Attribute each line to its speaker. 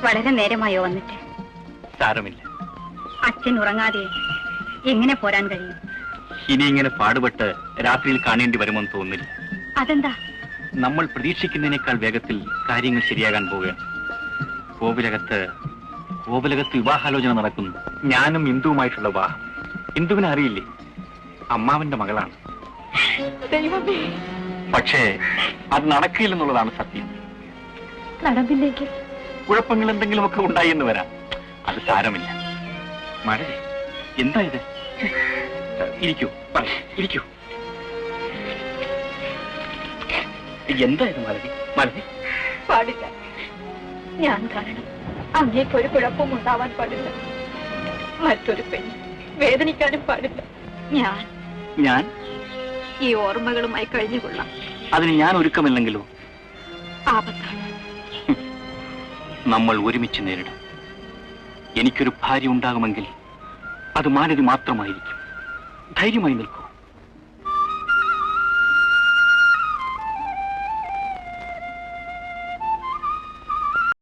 Speaker 1: വളരെ നേരമായോ വന്നിട്ട്?
Speaker 2: സാരമില്ല.
Speaker 1: അച്ഛൻ ഉറങ്ങാതെ എങ്ങനെ പോരാൻ കഴിയും?
Speaker 2: ഇനി ഇങ്ങനെ പാടുപെട്ട് രാത്രിയിൽ കാണേണ്ടി വരുമെന്ന് തോന്നുന്നില്ല.
Speaker 1: അതെന്താ?
Speaker 2: നമ്മൾ പ്രതീക്ഷിക്കുന്നതിനേക്കാൾ വേഗത്തിൽ കാര്യങ്ങൾ ശരിയാകാൻ പോവുകയാണ്. കോവിലകത്ത് വിവാഹാലോചന നടക്കുന്നു. ഞാനും ഇന്ദുവുമായിട്ടുള്ള വിവാഹം. ഇന്ദുവിനെ അറിയില്ലേ? അമ്മാവന്റെ മകളാണ്. പക്ഷേ അത് നടക്കില്ലെന്നുള്ളതാണ് സത്യം.
Speaker 1: നടന്നില്ലെങ്കിൽ
Speaker 2: കുഴപ്പങ്ങൾ എന്തെങ്കിലുമൊക്കെ ഉണ്ടായി എന്ന് വരാം. അത് സാരമില്ല. മഴ എന്താ ഇത്? ഇരിക്കൂ, ഇരിക്കൂ. എന്താ ഇത് മലതി? മലതി
Speaker 1: പാടില്ല. ഞാൻ കാരണം അങ്ങേക്കൊരു കുഴപ്പവും ഉണ്ടാവാൻ പാടില്ല. മറ്റൊരു പെണ്ണ് വേദനിക്കാനും പാടില്ല. ഞാൻ ഈ ഓർമ്മകളുമായി കഴിഞ്ഞുകൊള്ളാം.
Speaker 2: അതിന് ഞാൻ ഒരുക്കമില്ലെങ്കിലോ?
Speaker 1: ആപത്താണ്.
Speaker 2: നമ്മൾ ഒരുമിച്ച് നേരിടും. എനിക്കൊരു ഭാര്യ ഉണ്ടാകുമെങ്കിൽ അത് മാലതി മാത്രമായിരിക്കും. ധൈര്യമായി നിൽക്കും.